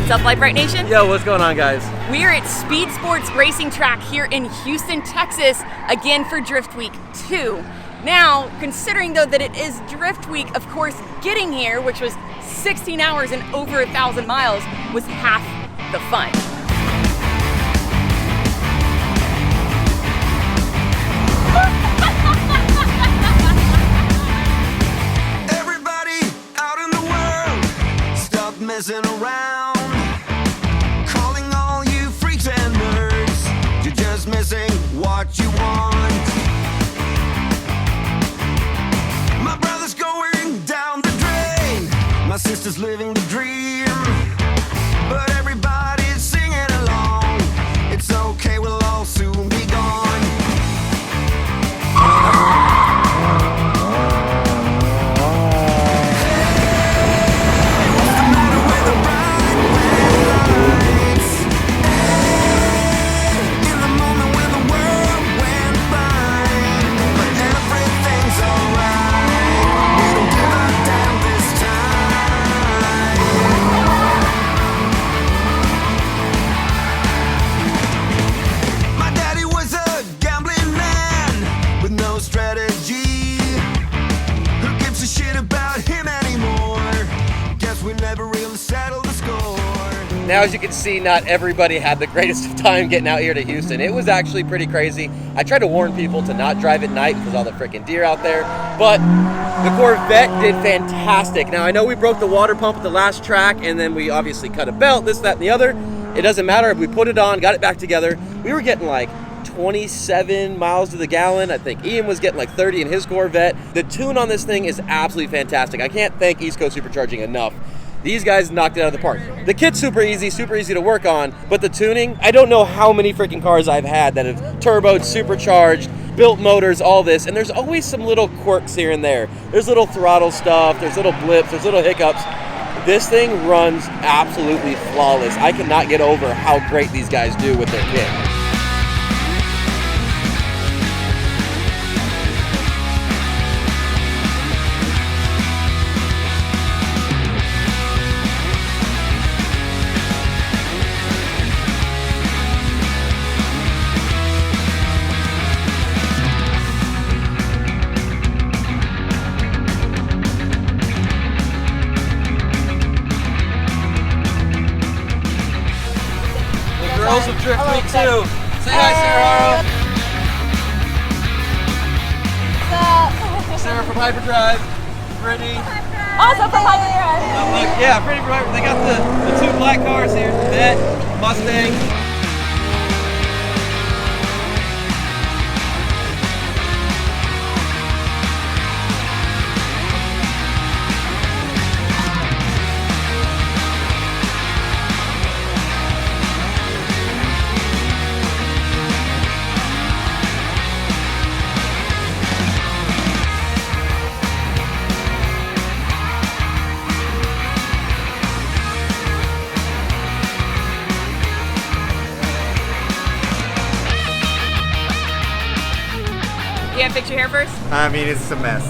What's up, Brite Nation? Yo, what's going on, guys? We are at Speed Sports Racing Track here in Houston, Texas, again for Drift Week 2. Now, considering though that it is Drift Week, of course, getting here, which was 16 hours and over 1,000 miles, was half the fun. Messing around, calling all you freaks and nerds. You're just missing what you want. My brother's going down the drain. My sister's living the dream. But everybody's singing along. It's okay, we'll all soon be gone. Now, as you can see, not everybody had the greatest of time getting out here to Houston. It was actually pretty crazy. I tried to warn people to not drive at night because all the freaking deer out there, but the Corvette did fantastic. Now, I know we broke the water pump at the last track, and then we obviously cut a belt, this, that, and the other. It doesn't matter. We put it on, got it back together. We were getting like 27 miles to the gallon. I think Ian was getting like 30 in his Corvette. The tune on this thing is absolutely fantastic. I can't thank East Coast Supercharging enough. These guys knocked it out of the park. The kit's super easy to work on, but the tuning, I don't know how many freaking cars I've had that have turboed, supercharged, built motors, all this, and there's always some little quirks here and there. There's little throttle stuff, there's little blips, there's little hiccups. This thing runs absolutely flawless. I cannot get over how great these guys do with their kit. Girls of Drift Week 2. Say hi, Sarah. Sarah from Hyperdrive. Brittany. Also from Hyperdrive. Yeah, Brittany from Hyperdrive. They got the two black cars here. Corvette, Mustang. You gotta fix your hair first? I mean, it's a mess.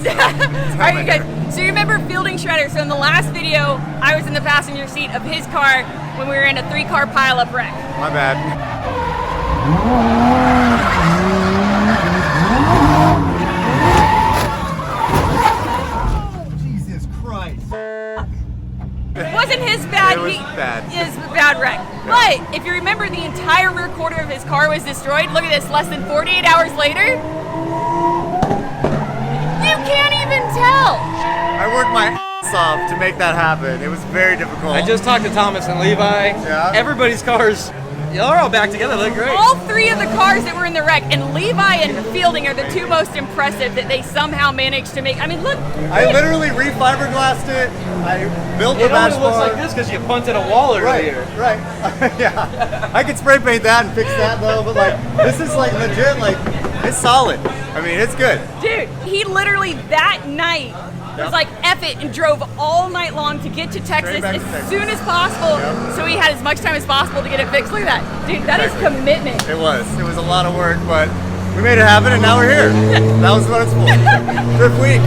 Are you good? So you remember fielding Shredder? So in the last video, I was in the passenger seat of his car when we were in a 3-car pileup wreck. My bad. Oh, Jesus Christ. It wasn't his bad. It was bad. It was a bad wreck. Yeah. But if you remember, the entire rear quarter of his car was destroyed. Look at this, less than 48 hours later. You can't even tell. I worked my ass off to make that happen. It was very difficult. I just talked to Thomas and Levi. Yeah. Everybody's cars, they're all back together. They look great. All 3 of the cars that were in the wreck, and Levi and Fielding are the 2 most impressive that they somehow managed to make. I mean, look. I literally refiberglassed it. I built the It bash only looks bar. like this because you punted a wall earlier. Right. Yeah. I could spray paint that and fix that though, but like this is like legit. Like it's solid. I mean, it's good. Dude, he literally that night was like, F it, and drove all night long to get to Texas back as to Texas. soon as possible, so he had as much time as possible to get it fixed. Look at that. Dude, that is commitment. It was a lot of work, but we made it happen and now we're here. That was what it's for. Drift week.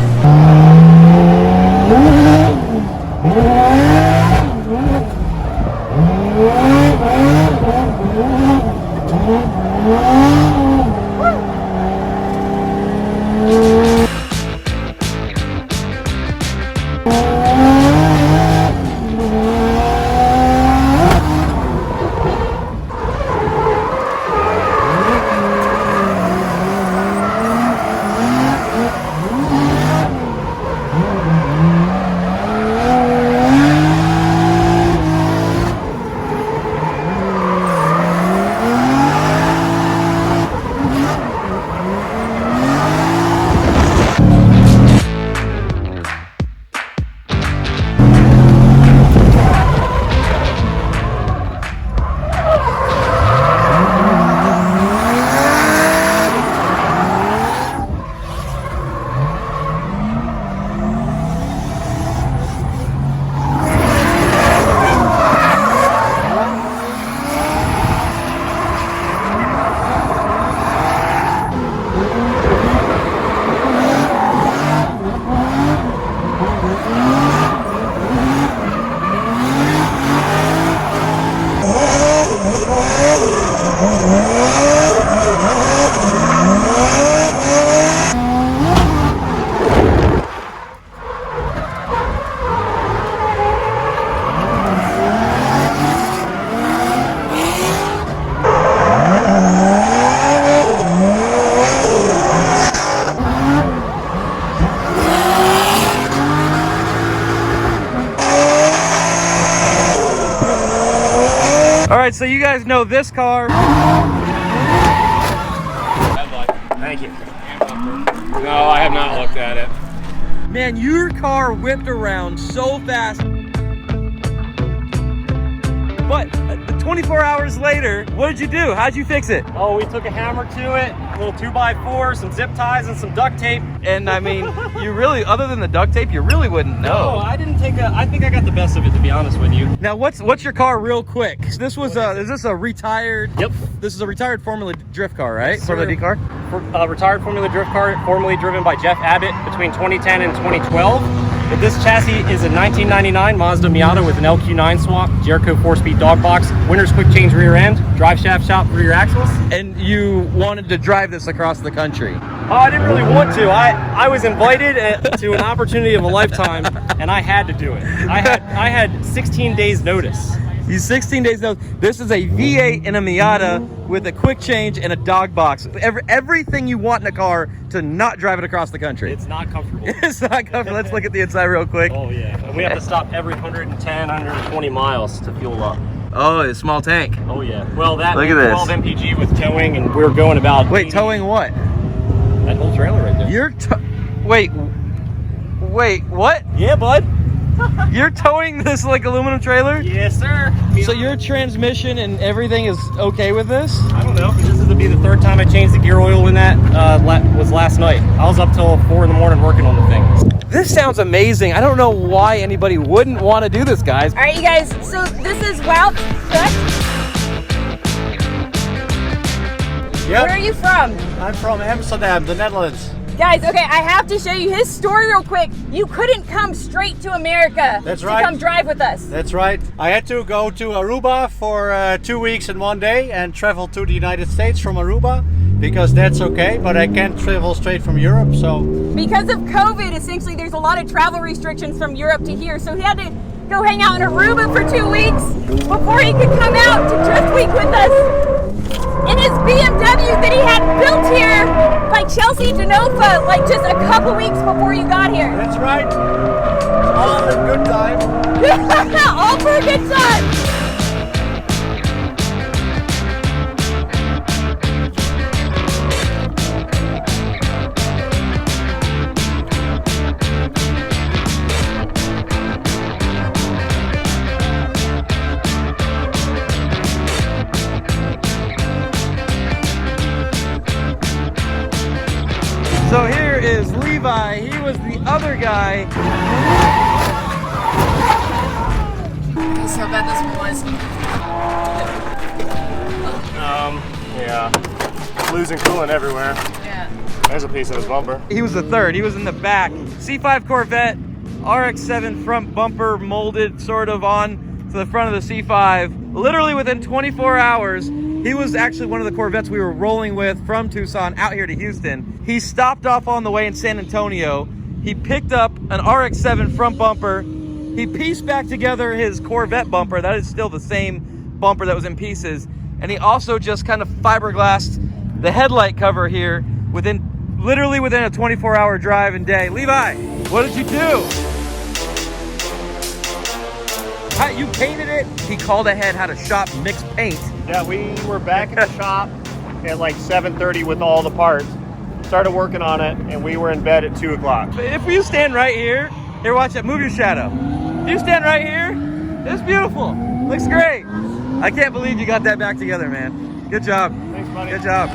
All right, so you guys know this car. Thank you. No, I have not looked at it. Man, your car whipped around so fast. But 24 hours later, what did you do? How'd you fix it? Oh, we took a hammer to it, a little 2x4, some zip ties, and some duct tape. And I mean, you really, other than the duct tape, you really wouldn't know. No, I didn't take I think I got the best of it, to be honest with you. Now, what's your car real quick? This was, is this a retired? Yep. This is a retired Formula Drift car, right? Yes, Formula sir. D car? Retired Formula Drift car, formerly driven by Jeff Abbott between 2010 and 2012. But this chassis is a 1999 Mazda Miata with an LQ9 swap, Jericho 4-speed dog box, winner's quick change rear end, drive shaft shop rear axles. And you wanted to drive this across the country. Oh, I didn't really want to. I was invited to an opportunity of a lifetime, and I had to do it. I had 16 days notice. You 16 days notice. This is a V8 in a Miata with a quick change and a dog box. Everything you want in a car to not drive it across the country. It's not comfortable. It's not comfortable. Let's look at the inside real quick. Oh yeah, and we have to stop every 110, 120 miles to fuel up. Oh, it's a small tank. Oh yeah. Well, that Look at this. 12 MPG with towing, and we're going about. Wait, 80. towing what? That whole trailer right there. You're wait, what? Yeah, bud. You're towing this like aluminum trailer? Yes, sir. So your transmission and everything is okay with this? I don't know. This is to be the third time I changed the gear oil in that. Was last night. I was up till 4 in the morning working on the thing. This sounds amazing. I don't know why anybody wouldn't want to do this, guys. All right, you guys, so this is Wout, correct? Yep. Where are you from? I'm from Amsterdam, the Netherlands. Guys, okay, I have to show you his story real quick. You couldn't come straight to America That's to right. come drive with us. That's right. I had to go to Aruba for 2 weeks and 1 day and travel to the United States from Aruba because that's okay, but I can't travel straight from Europe, so. Because of COVID, essentially, there's a lot of travel restrictions from Europe to here, so he had to go hang out in Aruba for 2 weeks before he could come out to Drift Week with us in his BMW that he had built here by Chelsea Genova, like just a couple weeks before you got here. That's right. All in good time. All for a good time. So here is Levi. He was the other guy. Guess how bad this one was. Yeah. Losing coolant everywhere. Yeah. There's a piece of his bumper. He was the third. He was in the back. C5 Corvette, RX-7 front bumper molded sort of on to the front of the C5. literally within 24 hours, he was actually one of the Corvettes we were rolling with from Tucson out here to Houston. He stopped off on the way in San Antonio. He picked up an RX-7 front bumper. He pieced back together his Corvette bumper. That is still the same bumper that was in pieces. And he also just kind of fiberglassed the headlight cover here literally within a 24-hour drive and day. Levi, what did you do? You painted it? He called ahead, had a shop mix paint. Yeah, we were back at the shop at like 7:30 with all the parts. Started working on it, and we were in bed at 2 o'clock. If you stand right here, watch that, move your shadow. If you stand right here, it's beautiful. Looks great. I can't believe you got that back together, man. Good job. Thanks, buddy. Good job.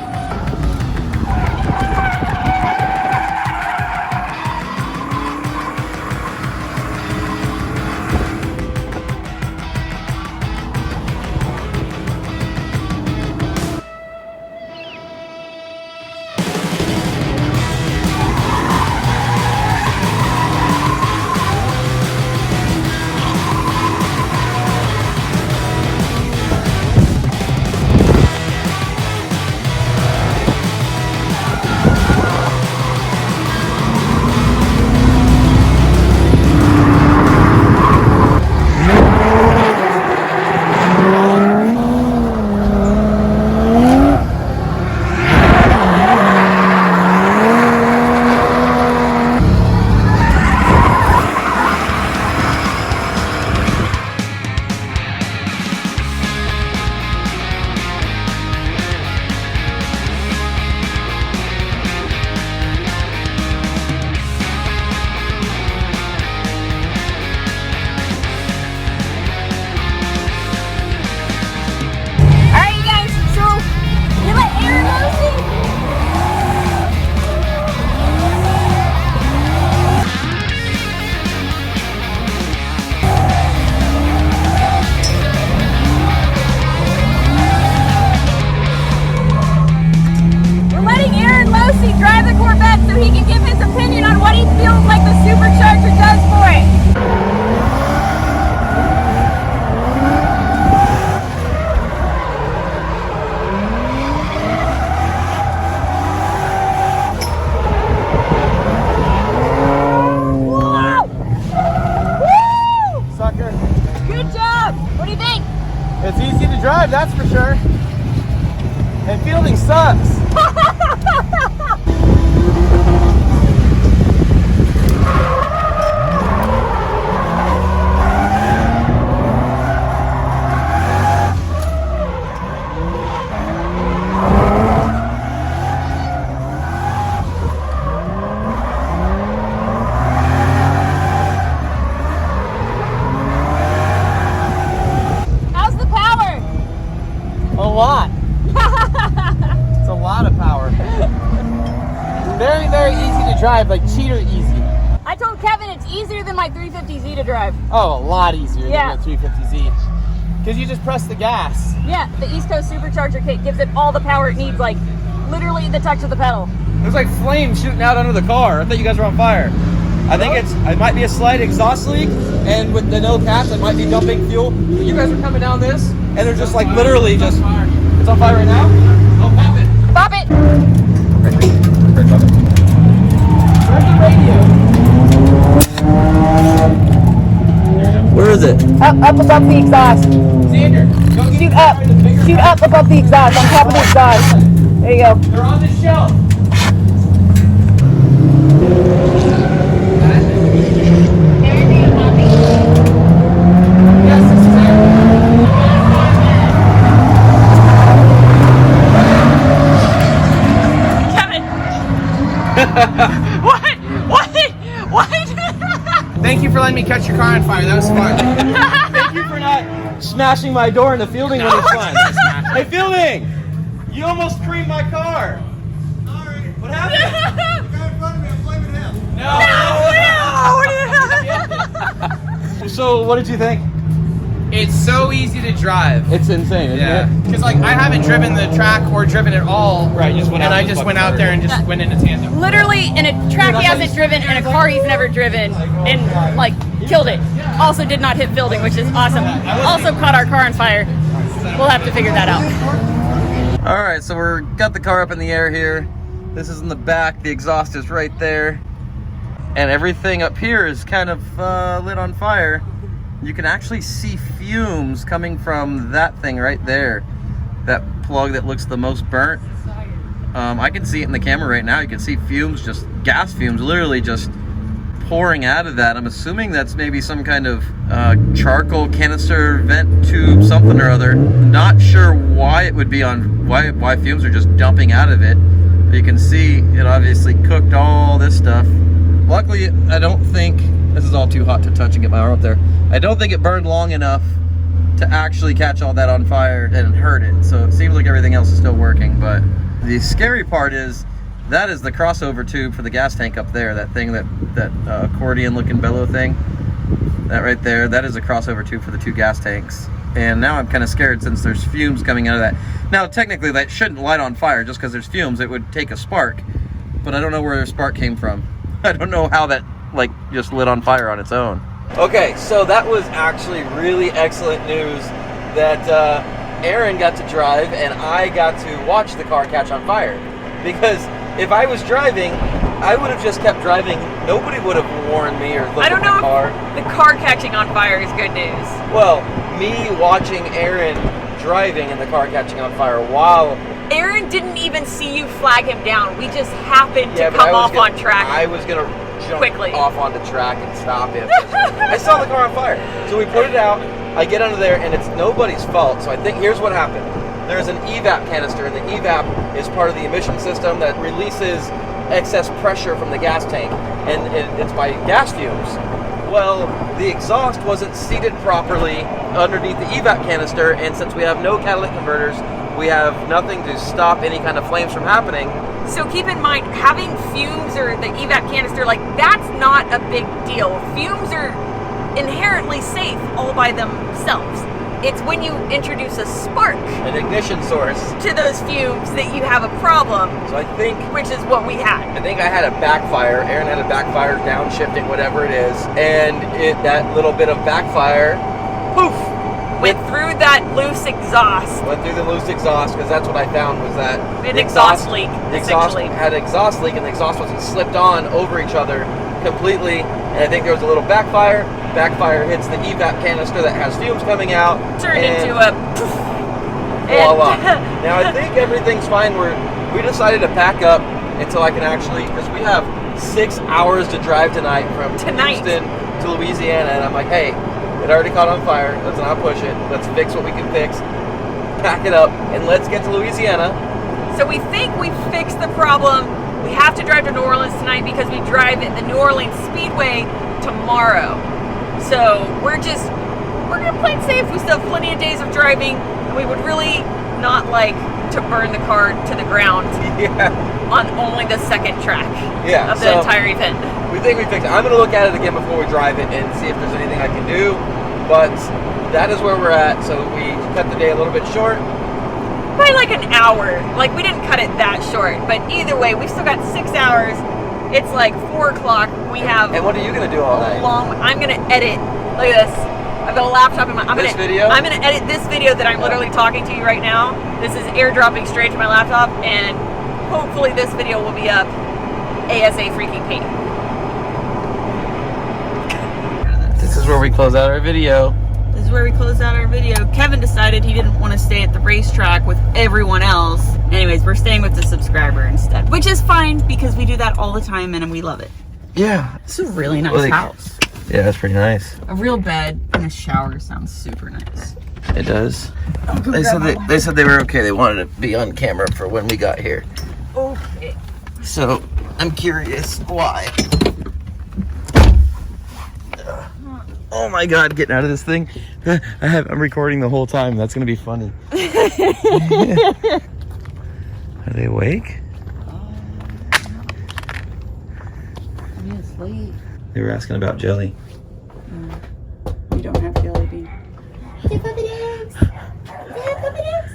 Drive the Corvette so he can give his opinion on what he feels like the supercharger does for it. Whoa! Woo! Sucker. Good job. What do you think? It's easy to drive, that's for sure. And fielding sucks. How's the power? A lot. It's a lot of power. Very, very easy to drive, like cheater easy. I told Kevin it's easier than my 350Z to drive. Oh, a lot easier Yeah. than the 350Z. Because you just press the gas. Yeah, the East Coast Supercharger Kit gives it all the power it needs, like literally the touch of the pedal. There's like flames shooting out under the car. I thought you guys were on fire. I think it might be a slight exhaust leak, and with the no caps, it might be dumping fuel. But you guys are coming down this, and they're just like literally just. It's on fire right now? Oh, pop it. Pop it! Where's the radio? Where is it? Up above the exhaust. Xander, go get Shoot up above the exhaust, on top of the exhaust. There you go. They're on the shelf. Yes, this is Kevin! What? Thank you for letting me catch your car on fire. That was fun. Thank you for not smashing my door into Fielding when it's fun. Hey, Fielding! You almost creamed my car. Sorry. What happened? The guy in front of me, I'm blaming him. No! So, what did you think? It's so easy to drive. It's insane, isn't it? Because like I haven't driven the track or driven it all. Right, you just went out and I and just fucking went out there and just went into tandem. Literally in a track he hasn't driven and a car he's never driven and like killed it. Also did not hit Fielding, which is awesome. Also caught our car on fire. we'll have to figure that out. All right, so we're got the car up in the air here. This is in the back. The exhaust is right there. And everything up here is kind of lit on fire. You can actually see fumes coming from that thing right there. That plug that looks the most burnt. I can see it in the camera right now. You can see fumes, just gas fumes, literally just pouring out of that. I'm assuming that's maybe some kind of charcoal canister vent tube, something or other. Not sure why it would be on, why fumes are just dumping out of it. But you can see it obviously cooked all this stuff. Luckily, I don't think, this is all too hot to touch and get my arm up there. I don't think it burned long enough to actually catch all that on fire and hurt it. So it seems like everything else is still working. But the scary part is, that is the crossover tube for the gas tank up there. That thing, that accordion looking bellow thing. That right there, that is a crossover tube for the 2 gas tanks. And now I'm kind of scared since there's fumes coming out of that. Now technically that shouldn't light on fire just because there's fumes. It would take a spark. But I don't know where the spark came from. I don't know how that like just lit on fire on its own. Okay, so that was actually really excellent news that Aaron got to drive and I got to watch the car catch on fire. Because if I was driving, I would have just kept driving. Nobody would have warned me or looked I don't at know the car. if the car catching on fire is good news. Well, me watching Aaron driving and the car catching on fire while... Aaron didn't even see you flag him down. We just happened to but come off on track. I was going to jump quickly off onto track and stop him. I saw the car on fire. So we put it out. I get under there and it's nobody's fault. So I think here's what happened. There's an evap canister, and the evap is part of the emission system that releases excess pressure from the gas tank, and it's by gas fumes. Well, the exhaust wasn't seated properly underneath the evap canister, and since we have no catalytic converters, we have nothing to stop any kind of flames from happening. So keep in mind, having fumes or the evap canister, like, that's not a big deal. Fumes are inherently safe all by themselves. It's when you introduce a spark, an ignition source, to those fumes that you have a problem. So I think, which is what we had. I think I had a backfire. Aaron had a backfire, downshifting, whatever it is, and that little bit of backfire, poof, went through that loose exhaust. Went through the loose exhaust, because that's what I found was that an exhaust leak. The exhaust had an exhaust leak, and the exhaust wasn't slipped on over each other completely. And I think there was a little backfire. Backfire hits the evap canister that has fumes coming out. Turned into a poof. Voila. Now I think everything's fine. We decided to pack up until I can actually, because we have 6 hours to drive tonight from Houston to Louisiana, and I'm like, hey, it already caught on fire. Let's not push it. Let's fix what we can fix. Pack it up and let's get to Louisiana. So we think we fixed the problem. We have to drive to New Orleans tonight because we drive at the New Orleans Speedway tomorrow. So we're gonna play it safe. We still have plenty of days of driving, and we would really not like to burn the car to the ground on only the second track of the entire event. We think we fixed it. I'm gonna look at it again before we drive it and see if there's anything I can do. But that is where we're at. So we cut the day a little bit short. By like an hour. Like, we didn't cut it that short, but either way, we've still got 6 hours. It's like 4 o'clock. We have. And what are you gonna do all night? I'm gonna edit. Look at this. I've got a laptop in my. I'm gonna edit this video that I'm literally talking to you right now. This is airdropping straight to my laptop, and hopefully this video will be up ASA freaking P. This is where we close out our video. This is where we close out our video. Kevin decided he didn't want to stay at the racetrack with everyone else. Anyways, we're staying with the subscriber instead, which is fine because we do that all the time and we love it. Yeah. It's a really nice house. Yeah, that's pretty nice. A real bed and a shower sounds super nice. It does. They said they were okay. They wanted to be on camera for when we got here. Okay. So I'm curious why. Oh my God, getting out of this thing. I'm recording the whole time. That's gonna be funny. Are they awake? I'm asleep. They were asking about jelly. We don't have jelly bean. Hey, puppy dogs. Hey, puppy dogs.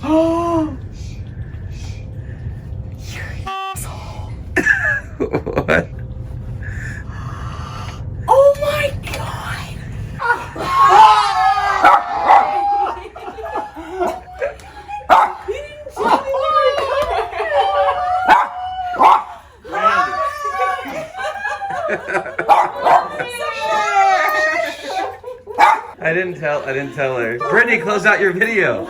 Oh! What? Oh my God! didn't tell her. Brittany, close out your video.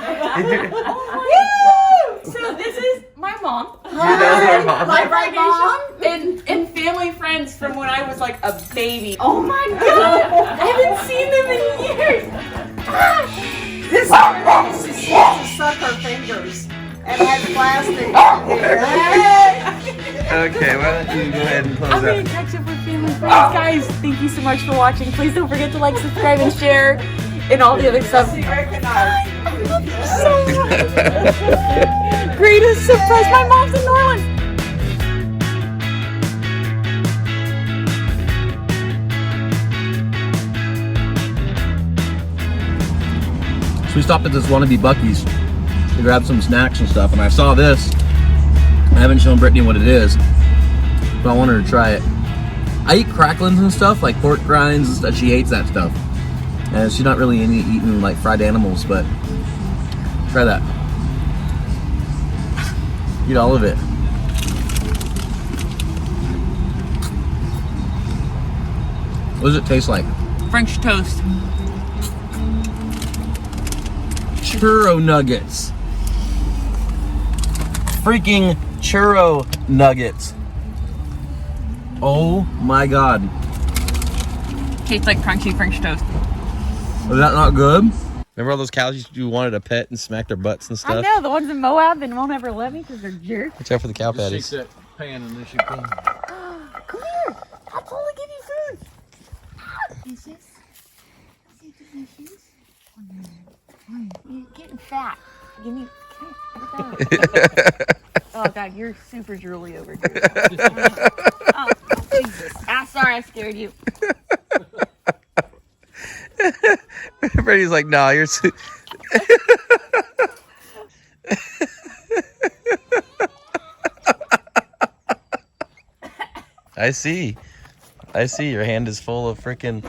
So this is my mom. You know her mom. My mom and family friends from when I was like a baby. Oh my god! I haven't seen them in years. This is to suck her fingers and had plastic. Okay, why don't you go ahead and close I'm gonna out. catch up with family friends. Guys, thank you so much for watching. Please don't forget to like, subscribe, and share, and all the other stuff. I love you so much. Greatest surprise. My mom's in New Orleans. So we stopped at this wannabe Buc-ee's to grab some snacks and stuff, and I saw this. I haven't shown Brittany what it is, but I want her to try it. I eat cracklings and stuff, like pork rinds and stuff. She hates that stuff. And she's not really into eating like fried animals, but try that. Eat all of it. What does it taste like? French toast. Churro nuggets. Freaking churro nuggets. Oh my god. Tastes like crunchy French toast. Was that not good? Remember all those cows you wanted to pet and smack their butts and I stuff? know, the ones in Moab and won't ever let me because they're jerks. Watch out for the cow patties. that pan and then she can. Come here. I'll totally give you food. Is this? Is this shoes? You're getting fat. Give me. Oh god, you're super drooly over here. Oh, Jesus. Ah, sorry, I scared you. Brady's like, nah, you're too... I see. Your hand is full of freaking...